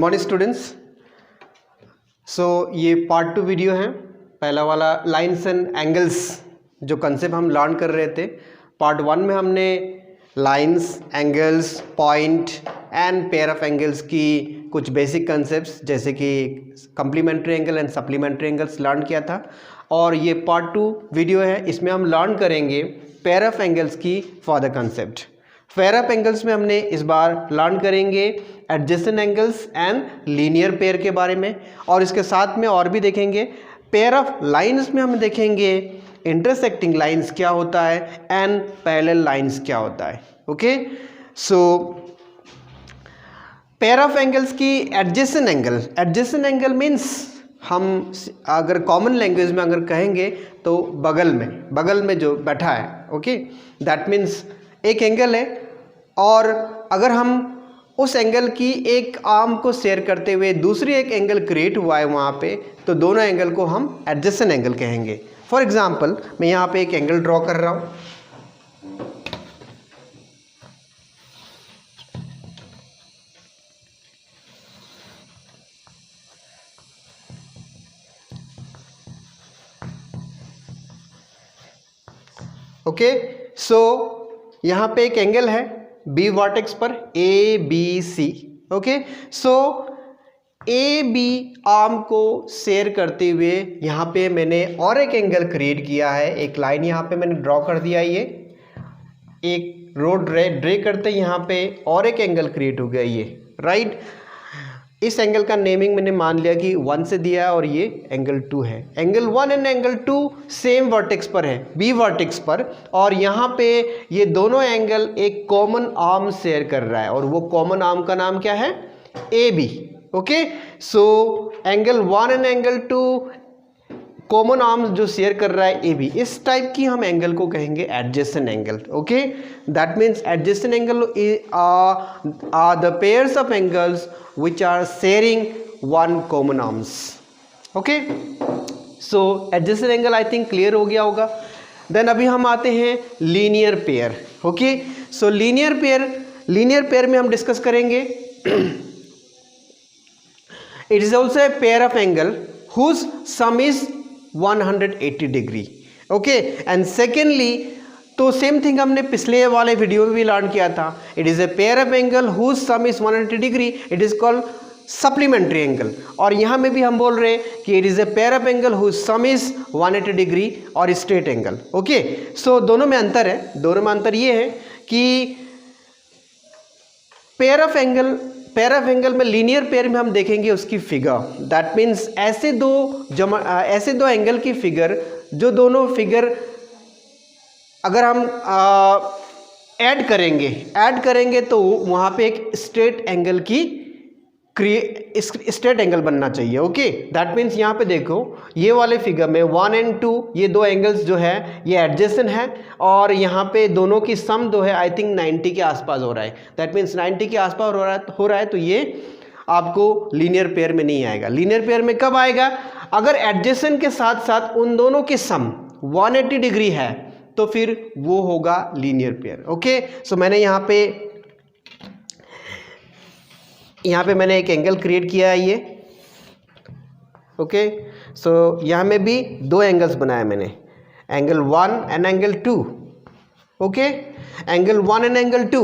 Morning students. ये part 2 video है। पहला वाला लाइन्स एंड एंगल्स जो कंसेप्ट हम लर्न कर रहे थे, पार्ट 1 में हमने lines, angles, point and pair of angles की कुछ बेसिक कंसेप्ट्स जैसे कि complementary angle and supplementary angles learn किया था। और ये पार्ट 2 वीडियो है, इसमें हम लर्न करेंगे पेयर ऑफ एंगल्स की further concept. Pair of angles में हमने इस बार लर्न करेंगे adjacent angles and linear pair के बारे में, और इसके साथ में और भी देखेंगे पेयर ऑफ लाइंस में हम देखेंगे इंटरसेक्टिंग लाइंस क्या होता है एंड पैरेलल लाइंस क्या होता है। Okay, so pair of angles की एडजेसेंट एंगल मीन्स हम अगर कॉमन लैंग्वेज में अगर कहेंगे तो बगल में जो बैठा है, ओके, दैट मीन्स एक एंगल है और अगर हम उस एंगल की एक आर्म को शेयर करते हुए दूसरी एक एंगल क्रिएट हुआ है वहाँ पे, तो दोनों एंगल को हम एडजेसेंट एंगल कहेंगे। फॉर एग्जांपल मैं यहाँ पे एक एंगल ड्रॉ कर रहा हूँ। ओके, सो यहाँ पे एक एंगल है बी वर्टेक्स पर ABC। ओके, सो AB आर्म को शेयर करते हुए यहाँ पे मैंने और एक एंगल क्रिएट किया है। एक लाइन यहाँ पे मैंने ड्रॉ कर दिया, ये एक रोड ड्रे करते यहाँ पे और एक एंगल क्रिएट हो गया ये, राइट। इस एंगल का नेमिंग मैंने मान लिया कि 1 से दिया है और ये एंगल 2 है। Angle 1 and angle 2 same vertex पर है, बी वर्टेक्स पर, और यहाँ पे ये दोनों एंगल एक कॉमन आर्म शेयर कर रहा है और वो कॉमन आर्म का नाम क्या है, AB। Okay, so angle 1 and angle 2 common arm जो शेयर कर रहा है AB, इस टाइप की हम एंगल को कहेंगे adjacent angle. Okay, that means adjacent angle are the pairs of angles which are sharing one common arms। okay, so adjacent angle I think clear हो गया होगा। then अभी हम आते हैं लीनियर पेयर। ओके, सो लीनियर पेयर में हम discuss करेंगे it is also a pair of angle whose sum is 180 degree। okay, and secondly तो सेम थिंग हमने पिछले वाले वीडियो में भी लर्न किया था। It is a pair of angle whose sum is 180 degree, it is called supplementary angle. और यहाँ में भी हम बोल रहे हैं कि it is a pair of angle whose sum is 180 degree और स्ट्रेट एंगल। ओके, सो दोनों में अंतर है। दोनों में अंतर ये है कि पेयर ऑफ एंगल में लीनियर पेयर में हम देखेंगे उसकी फिगर, दैट मीन्स ऐसे दो एंगल की फिगर, जो दोनों फिगर अगर हम ऐड करेंगे तो वहाँ पे एक स्ट्रेट एंगल बनना चाहिए। ओके, दैट मीन्स यहाँ पे देखो ये वाले फिगर में 1 एंड 2 ये दो एंगल्स जो है ये एडजेसेंट है, और यहाँ पे दोनों की सम जो है आई थिंक 90 के आसपास हो रहा है। दैट मीन्स 90 के आसपास हो रहा है तो ये आपको लीनियर पेयर में नहीं आएगा। लीनियर पेयर में कब आएगा, अगर एडजेसेंट के साथ साथ उन दोनों की सम 180 डिग्री है तो फिर वो होगा लीनियर पेयर। ओके, सो मैंने यहाँ पे मैंने एक एंगल क्रिएट किया है ये। ओके, सो यहाँ में भी दो एंगल्स बनाए मैंने, angle 1 and angle 2। Okay, angle 1 and angle 2,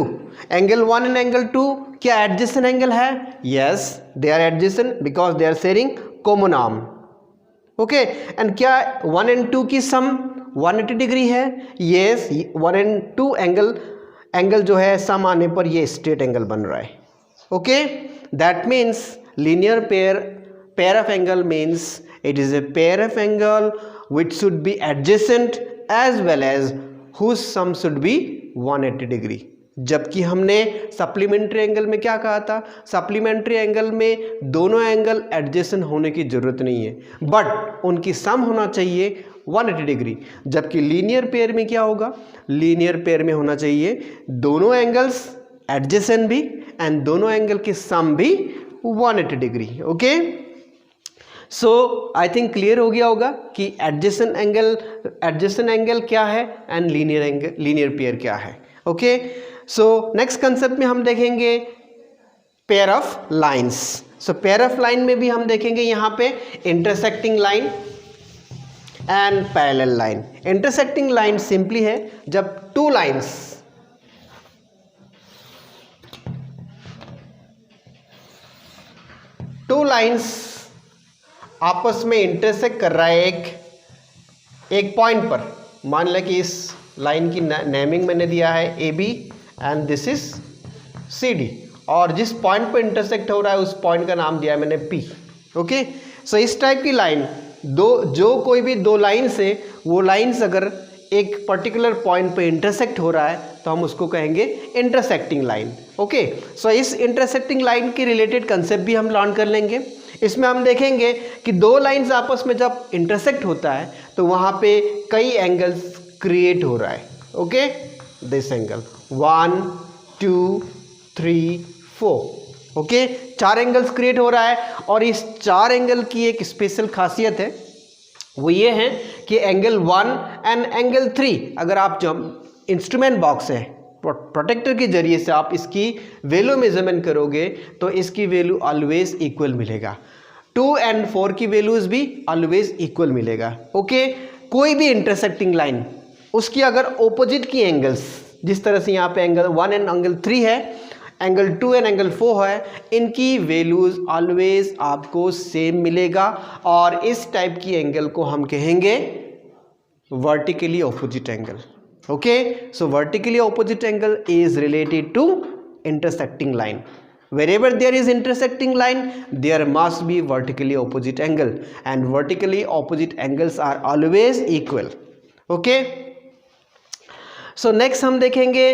angle 1 and angle 2 क्या एडजेसेंट एंगल है? Yes, they are adjacent because they are sharing common arm. Okay, and क्या 1 एंड 2 की सम 180 डिग्री है? यस, 1 एंड 2 एंगल जो है सम आने पर ये स्ट्रेट एंगल बन रहा है। Okay, that means linear pair of angle means it is a pair of angle which should be adjacent as well as whose sum should be 180 degree. जबकि हमने सप्लीमेंट्री एंगल में क्या कहा था, सप्लीमेंट्री एंगल में दोनों एंगल एडजेसेंट होने की जरूरत नहीं है, बट उनकी सम होना चाहिए 180 डिग्री। जबकि लीनियर पेयर में क्या होगा, लीनियर पेयर में होना चाहिए दोनों एंगल्स एडजेसेंट भी एंड दोनों एंगल की सम भी 180 degree. Okay, so I think clear हो गया होगा कि एडजेसेंट एंगल क्या है एंड लीनियर पेयर क्या है। ओके, सो नेक्स्ट कंसेप्ट में हम देखेंगे pair of lines. So pair of line में भी हम देखेंगे यहाँ पे intersecting line and parallel line. Intersecting line simply है जब टू लाइंस आपस में इंटरसेक्ट कर रहा है एक पॉइंट पर। मान लें कि इस लाइन की नेमिंग मैंने दिया है A B and this is C D, और जिस पॉइंट पर इंटरसेक्ट हो रहा है उस पॉइंट का नाम दिया है मैंने पी। ओके, सो इस टाइप की लाइन कोई भी दो लाइन से वो लाइंस अगर एक पर्टिकुलर पॉइंट पे इंटरसेक्ट हो रहा है तो हम उसको कहेंगे इंटरसेक्टिंग लाइन। ओके, सो इस इंटरसेक्टिंग लाइन के रिलेटेड कंसेप्ट भी हम लर्न कर लेंगे। इसमें हम देखेंगे कि दो लाइंस आपस में जब इंटरसेक्ट होता है तो वहाँ पे कई एंगल्स क्रिएट हो रहा है। Okay, this angle 1 2 3 4। Okay, 4 angles create हो रहा है, और इस 4 एंगल की एक स्पेशल खासियत है, वो ये है कि एंगल 1 एंड एंगल 3 अगर आप जब इंस्ट्रूमेंट बॉक्स है प्रोटेक्टर के जरिए से आप इसकी वैल्यू मेजरमेंट करोगे तो इसकी वैल्यू ऑलवेज इक्वल मिलेगा। 2 and 4 की वैल्यूज भी ऑलवेज इक्वल मिलेगा। ओके, कोई भी इंटरसेक्टिंग लाइन उसकी अगर ओपोजिट की एंगल्स, जिस तरह से यहाँ पे एंगल 1 एंड एंगल 3 है, एंगल 2 एंड एंगल 4 है, इनकी वैल्यूज ऑलवेज आपको सेम मिलेगा, और इस टाइप की एंगल को हम कहेंगे vertically opposite angle. Okay, so vertically opposite angle is related to intersecting line. Wherever there is intersecting line, there must be vertically opposite angle, and vertically opposite angles are always equal. Okay, so next हम देखेंगे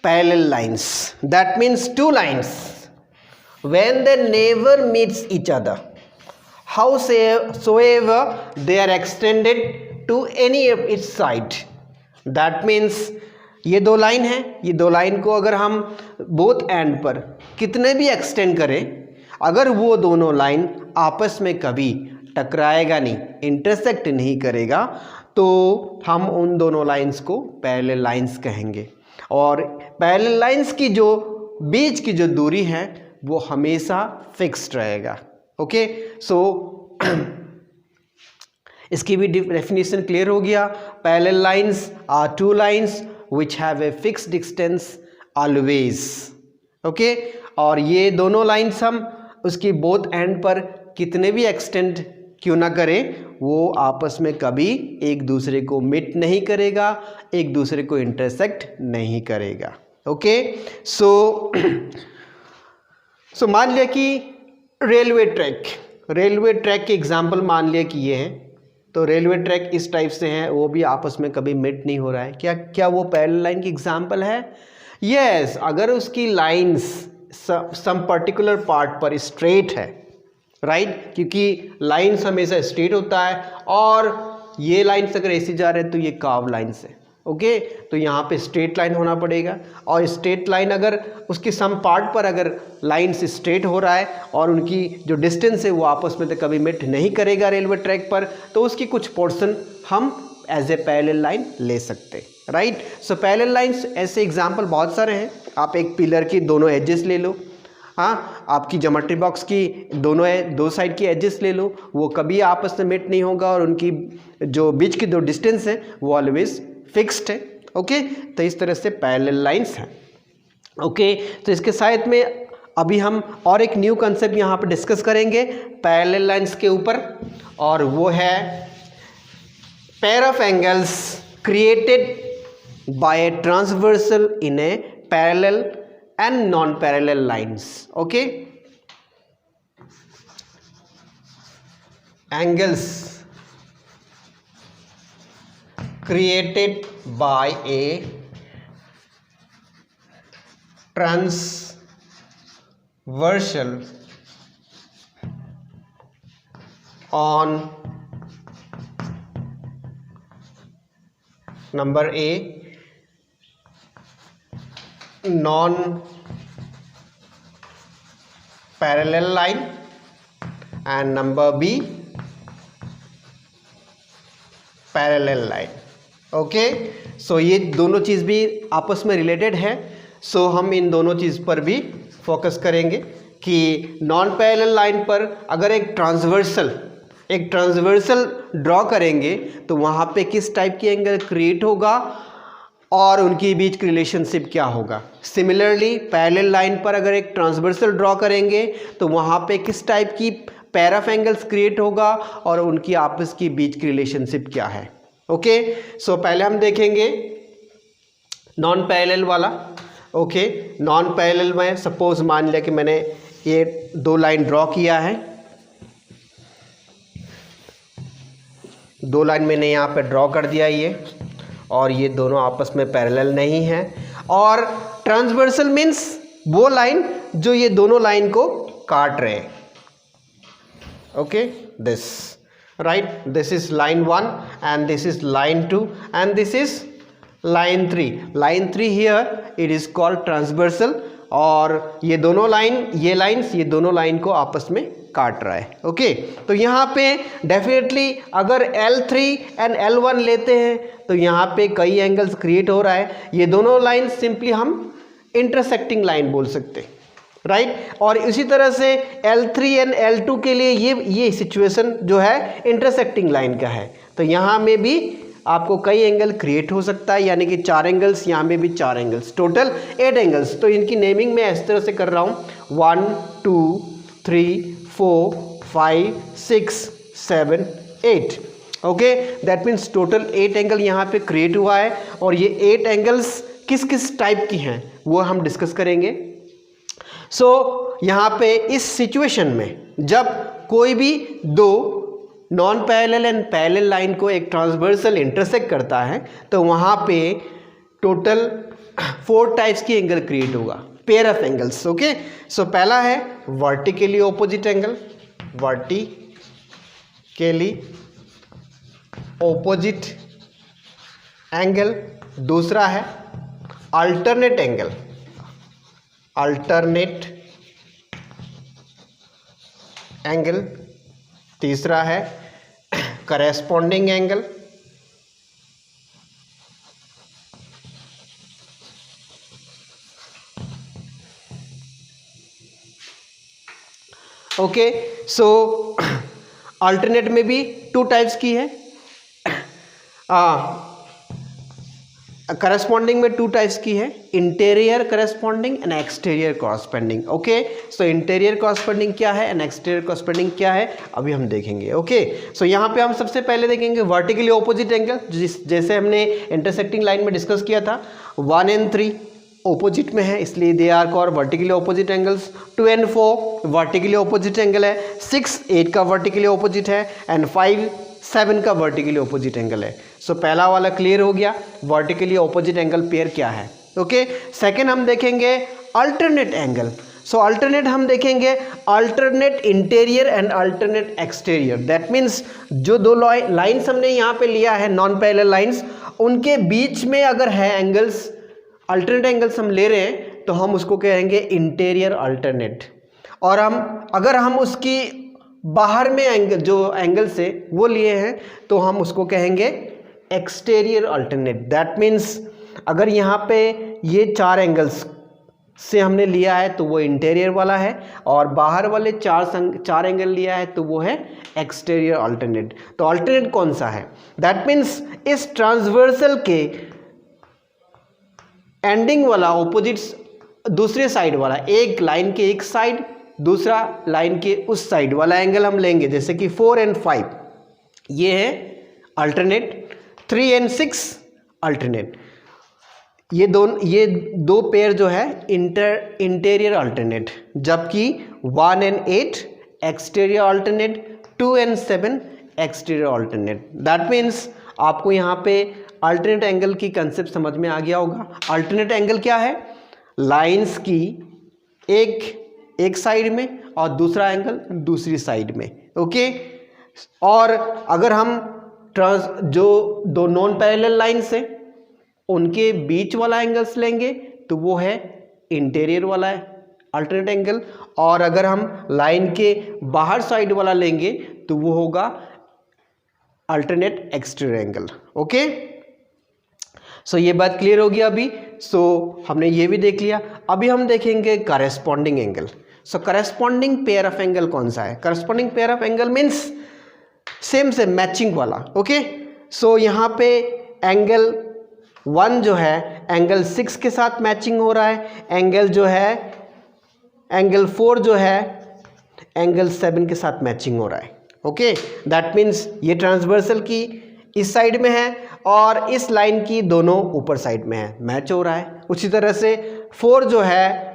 parallel lines. That means two lines when they never meets each other, howsoever they are extended to any of its side. That means ये दो line है, ये दो line को अगर हम बोथ एंड पर कितने भी एक्सटेंड करें, अगर वो दोनों लाइन आपस में कभी टकराएगा नहीं, इंटरसेक्ट नहीं करेगा, तो हम उन दोनों लाइंस को पैरेलल लाइंस कहेंगे। और पैरेलल लाइंस की जो बीच की जो दूरी है वो हमेशा फिक्स्ड रहेगा। ओके, सो इसकी भी डेफिनेशन क्लियर हो गया। Parallel lines are two lines which have a fixed distance always. ओके, और ये दोनों लाइंस हम उसकी बोथ एंड पर कितने भी एक्सटेंड क्यों ना करें, वो आपस में कभी एक दूसरे को मीट नहीं करेगा, एक दूसरे को इंटरसेक्ट नहीं करेगा। ओके, सो मान लिया कि रेलवे ट्रैक के एग्जाम्पल मान लिया कि ये है, तो रेलवे ट्रैक इस टाइप से है, वो भी आपस में कभी मीट नहीं हो रहा है। क्या वो पैरेलल लाइन की एग्जांपल है? यस, अगर उसकी लाइंस सम पर्टिकुलर पार्ट पर स्ट्रेट है, राइट, क्योंकि लाइंस हमेशा स्ट्रेट होता है, और ये लाइंस अगर ऐसे जा रहे हैं तो ये कर्व लाइंस है। ओके, तो यहाँ पे स्ट्रेट लाइन होना पड़ेगा, और स्ट्रेट लाइन अगर उसके सम पार्ट पर अगर लाइंस स्ट्रेट हो रहा है और उनकी जो डिस्टेंस है वो आपस में तो कभी मीट नहीं करेगा रेलवे ट्रैक पर, तो उसकी कुछ पोर्शन हम एज ए पैरेलल लाइन ले सकते, राइट। सो पैरेलल लाइंस ऐसे एग्जाम्पल बहुत सारे हैं। आप एक पिलर की दोनों एजेस ले लो, हाँ, आपकी ज्योमेट्री बॉक्स की दो साइड की एजेस ले लो, वो कभी आपस में मीट नहीं होगा, और उनकी जो बीच की दो डिस्टेंस है वो ऑलवेज फिक्स्ड है। ओके, तो इस तरह से पैरेलल लाइंस हैं। ओके, तो इसके साथ में अभी हम और एक न्यू कंसेप्ट यहाँ पर डिस्कस करेंगे पैरेलल लाइंस के ऊपर, और वो है pair of angles created by a transversal in A parallel and non parallel lines. Okay, angles created by a transversal on number A non parallel line and number B parallel line. Okay, so ये दोनों चीज़ भी आपस में related है, सो हम इन दोनों चीज़ पर भी फोकस करेंगे कि नॉन पैरेलल लाइन पर अगर एक ट्रांसवर्सल ड्रॉ करेंगे तो वहाँ पे किस टाइप की एंगल क्रिएट होगा और उनकी बीच की रिलेशनशिप क्या होगा। सिमिलरली पैरेलल लाइन पर अगर एक ट्रांसवर्सल ड्रॉ करेंगे तो वहाँ पे किस टाइप की पेयर ऑफ एंगल्स क्रिएट होगा और उनकी आपस की बीच की रिलेशनशिप क्या है। ओके, सो पहले हम देखेंगे नॉन पैरेलल वाला। ओके, नॉन पैरेलल में सपोज मान लिया कि मैंने ये दो लाइन ड्रॉ किया है, दो लाइन मैंने यहाँ पे ड्रॉ कर दिया ये, और ये दोनों आपस में पैरेलल नहीं है। और ट्रांसवर्सल मीन्स वो लाइन जो ये दोनों लाइन को काट रहे हैं। Okay, this right, this is line 1 and this is line 2 and this is line 3। Line 3 here it is called transversal, और ये दोनों लाइन, ये लाइंस ये दोनों लाइन को आपस में काट रहा है। ओके, तो यहाँ पे डेफिनेटली अगर L3 एंड L1 लेते हैं तो यहाँ पे कई एंगल्स क्रिएट हो रहा है। ये दोनों लाइन सिंपली हम इंटरसेक्टिंग लाइन बोल सकते हैं, राइट। और इसी तरह से L3 एंड L2 के लिए ये सिचुएशन जो है इंटरसेक्टिंग लाइन का है, तो यहाँ में भी आपको कई एंगल क्रिएट हो सकता है, यानी कि 4 एंगल्स, यहाँ में भी 4 एंगल्स, टोटल 8 एंगल्स। तो इनकी नेमिंग मैं इस तरह से कर रहा हूँ 1 2 3 4 5 6 7 8। Okay, that means total 8 angle यहाँ पे क्रिएट हुआ है। और ये 8 एंगल्स किस किस टाइप की हैं वो हम डिस्कस करेंगे। सो यहाँ पे इस सिचुएशन में जब कोई भी दो non parallel and parallel line को एक ट्रांसवर्सल इंटरसेक्ट करता है तो वहाँ पे टोटल 4 टाइप्स की एंगल क्रिएट होगा, पेयर ऑफ एंगल्स। ओके, सो पहला है vertically opposite angle, vertically opposite angle. दूसरा है अल्टरनेट एंगल, अल्टरनेट एंगल। तीसरा है करेस्पॉन्डिंग एंगल। ओके, सो अल्टरनेट में भी 2 टाइप्स की है, करस्पॉन्डिंग में 2 टाइप्स की है, interior corresponding and exterior corresponding. Okay, so interior corresponding क्या है एंड एक्सटीरियर करस्पॉन्डिंग क्या है अभी हम देखेंगे। ओके, सो यहाँ पे हम सबसे पहले देखेंगे वर्टिकली ऑपोजिट एंगल, जैसे हमने इंटरसेक्टिंग लाइन में डिस्कस किया था। 1 and 3 ऑपोजिट में है, इसलिए they are called vertically opposite angles. 2 and 4 vertically opposite angle है, 6 8 का वर्टिकली ऑपोजिट है एंड 5 7 का वर्टिकली ऑपोजिट एंगल है। सो पहला वाला क्लियर हो गया, वर्टिकली ऑपोजिट एंगल पेयर क्या है। ओके, सेकंड हम देखेंगे अल्टरनेट एंगल। सो अल्टरनेट हम देखेंगे alternate interior and alternate exterior. That means जो दो लाइन्स हमने यहाँ पे लिया है नॉन पैरेलल लाइन्स, उनके बीच में अगर है एंगल्स, अल्टरनेट एंगल्स हम ले रहे हैं तो हम उसको कहेंगे इंटीरियर अल्टरनेट। और अगर हम उसकी बाहर में एंगल जो एंगल से वो लिए हैं तो हम उसको कहेंगे एक्सटीरियर अल्टरनेट। दैट मीन्स अगर यहाँ पे ये 4 एंगल्स से हमने लिया है तो वो इंटीरियर वाला है, और बाहर वाले 4 एंगल लिया है तो वो है एक्सटीरियर अल्टरनेट। तो अल्टरनेट कौन सा है? दैट मीन्स इस ट्रांसवर्सल के एंडिंग वाला ऑपोजिट्स दूसरे साइड वाला, एक लाइन के एक साइड, दूसरा लाइन के उस साइड वाला एंगल हम लेंगे। जैसे कि 4 and 5 ये है अल्टरनेट, 3 and 6 अल्टरनेट। ये दो पेयर जो है इंटीरियर अल्टरनेट, जबकि 1 and 8 exterior alternate, 2 and 7 exterior alternate. That means आपको यहाँ पे अल्टरनेट एंगल की कंसेप्ट समझ में आ गया होगा। अल्टरनेट एंगल क्या है? लाइंस की एक साइड में और दूसरा एंगल दूसरी साइड में। ओके, और अगर हम जो दो नॉन पैरेलल लाइन्स हैं उनके बीच वाला एंगल्स लेंगे तो वो है इंटीरियर वाला है अल्टरनेट एंगल, और अगर हम लाइन के बाहर साइड वाला लेंगे तो वो होगा alternate exterior angle. Okay, so ये बात क्लियर हो गया अभी। सो हमने ये भी देख लिया। अभी हम देखेंगे corresponding angle. So corresponding pair of angle कौन सा है? Corresponding pair of angle means same से मैचिंग वाला। ओके, सो यहाँ पे एंगल 1 जो है एंगल 6 के साथ मैचिंग हो रहा है, एंगल जो है एंगल 4 जो है एंगल 7 के साथ मैचिंग हो रहा है। ओके, दैट मीन्स ये ट्रांसवर्सल की इस साइड में है और इस लाइन की दोनों ऊपर साइड में है, मैच हो रहा है। उसी तरह से 4 जो है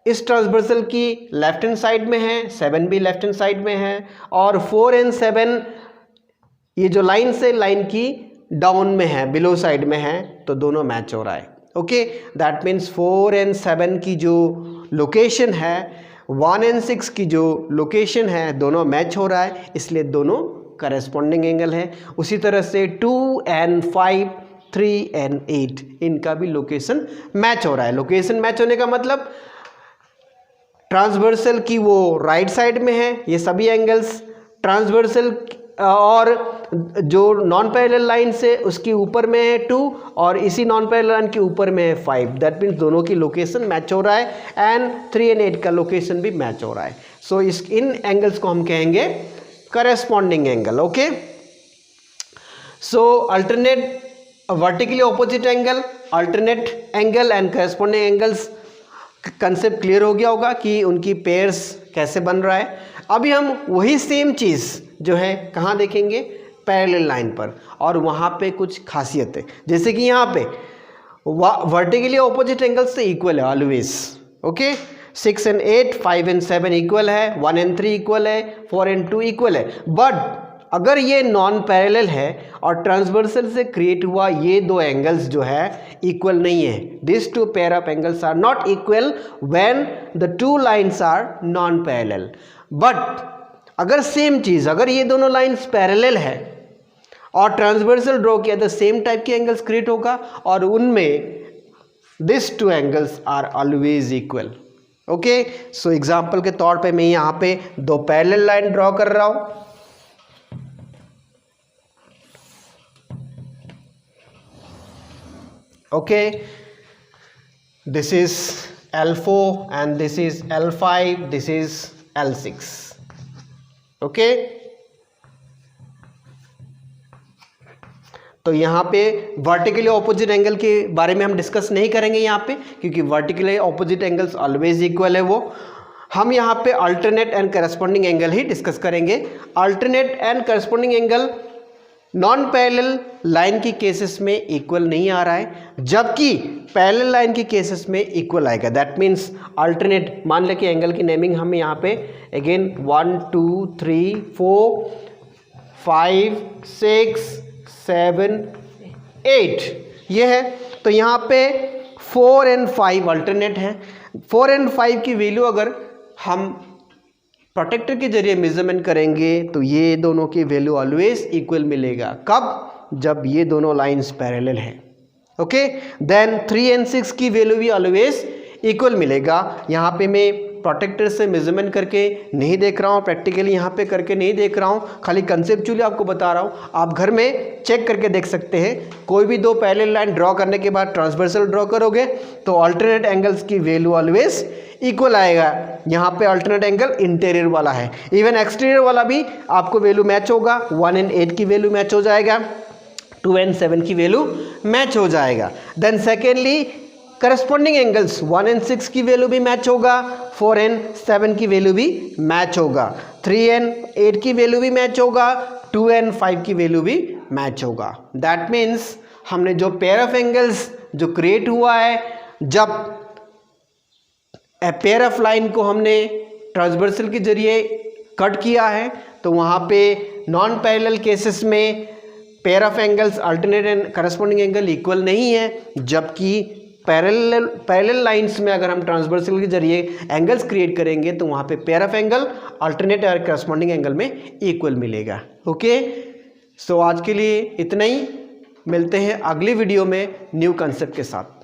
इस ट्रांसवर्सल की लेफ्ट हैंड साइड में है, 7 भी लेफ्ट हैंड साइड में है, और 4 एंड 7 ये जो लाइन से लाइन की डाउन में है, बिलो साइड में है, तो दोनों मैच हो रहा है। ओके, दैट मीन्स 4 एंड 7 की जो लोकेशन है, 1 एंड 6 की जो लोकेशन है, दोनों मैच हो रहा है, इसलिए दोनों करस्पॉन्डिंग एंगल है। उसी तरह से 2 एंड 5, 3 एंड 8 इनका भी लोकेशन मैच हो रहा है। लोकेशन मैच होने का मतलब ट्रांसवर्सल की वो राइट साइड में है ये सभी एंगल्स, ट्रांसवर्सल और जो नॉन पैरेलल लाइन से उसकी ऊपर में है 2 और इसी नॉन पैरेलल लाइन के ऊपर में है 5। दैट मीन्स दोनों की लोकेशन मैच हो रहा है एंड 3 एंड 8 का लोकेशन भी मैच हो रहा है। सो इन एंगल्स को हम कहेंगे corresponding angle. Okay, so alternate vertically opposite angle, alternate angle and corresponding angles concept clear हो गया होगा कि उनकी पेयर्स कैसे बन रहा है। अभी हम वही सेम चीज़ जो है कहाँ देखेंगे? पैरेलल लाइन पर, और वहाँ पे कुछ खासियतें, जैसे कि यहाँ पे वर्टिकली ऑपोजिट एंगल्स से इक्वल है always. Okay, 6 and 8, 5 and 7 equal है, 1 एंड 3 इक्वल है, 4 एंड 2 इक्वल है। बट अगर ये नॉन पैरेलल है और ट्रांसवर्सल से क्रिएट हुआ ये दो एंगल्स जो है इक्वल नहीं है, this two pair of angles are not equal when the two lines are non parallel. But अगर सेम चीज़, अगर ये दोनों लाइंस पैरेलल है और ट्रांसवर्सल ड्रॉ किया तो सेम टाइप के एंगल्स क्रिएट होगा और उनमें this two angles are always equal. Okay, so example के तौर पे मैं यहाँ पे दो पैरेलल लाइन ड्रॉ कर रहा हूँ। Okay, this is L4 and this is L5, this is L6. Okay, तो यहाँ पे वर्टिकली ऑपोजिट एंगल के बारे में हम डिस्कस नहीं करेंगे यहाँ पे, क्योंकि vertically opposite angles always equal है। वो हम यहाँ पे अल्टरनेट एंड करस्पॉन्डिंग एंगल ही डिस्कस करेंगे। Alternate and corresponding angle non parallel line की केसेस में इक्वल नहीं आ रहा है, जबकि पैरेलल लाइन की केसेस में इक्वल आएगा। दैट मीन्स अल्टरनेट, मान लें कि एंगल की नेमिंग हम यहाँ पे अगेन 1 2 3 4 5 6 7 8 ये है, तो यहाँ पे 4 एंड 5 अल्टरनेट है। 4 एंड 5 की वैल्यू अगर हम प्रोटेक्टर के जरिए मेजरमेंट करेंगे तो ये दोनों की वैल्यू ऑलवेज इक्वल मिलेगा। कब? जब ये दोनों लाइंस पैरेलल हैं। ओके, देन 3 एंड 6 की वैल्यू भी ऑलवेज इक्वल मिलेगा। यहाँ पे मैं प्रोटेक्टर से मेजरमेंट करके नहीं देख रहा हूँ, प्रैक्टिकली यहाँ पे करके नहीं देख रहा हूँ, खाली कंसेप्चुअली आपको बता रहा हूँ। आप घर में चेक करके देख सकते हैं। कोई भी दो पैरेलल लाइन ड्रॉ करने के बाद ट्रांसवर्सल ड्रॉ करोगे तो अल्टरनेट एंगल्स की वैल्यू ऑलवेज इक्वल आएगा। यहाँ पे अल्टरनेट एंगल इंटीरियर वाला है, इवन एक्सटीरियर वाला भी आपको वैल्यू मैच होगा। 1 एंड 8 की वैल्यू मैच हो जाएगा, 2 एंड 7 की वैल्यू मैच हो जाएगा। Then secondly corresponding angles 1 and 6 की वैल्यू भी मैच होगा, 4 एंड 7 की वैल्यू भी मैच होगा, 3 एंड 8 की वैल्यू भी मैच होगा, 2 एंड 5 की वैल्यू भी मैच होगा। दैट मीन्स हमने जो पेयर ऑफ एंगल्स जो क्रिएट हुआ है, जब पेयर ऑफ लाइन को हमने ट्रांसवर्सल के जरिए कट किया है तो वहाँ पे नॉन पैरेलल केसेस में pair of angles alternate and corresponding angle equal नहीं है, जबकि पैरेलल लाइंस में अगर हम ट्रांसवर्सल के जरिए एंगल्स क्रिएट करेंगे तो वहाँ पे पेयर ऑफ एंगल अल्टरनेट और करस्पॉन्डिंग एंगल में इक्वल मिलेगा। ओके, सो आज के लिए इतना ही, मिलते हैं अगली वीडियो में न्यू कंसेप्ट के साथ।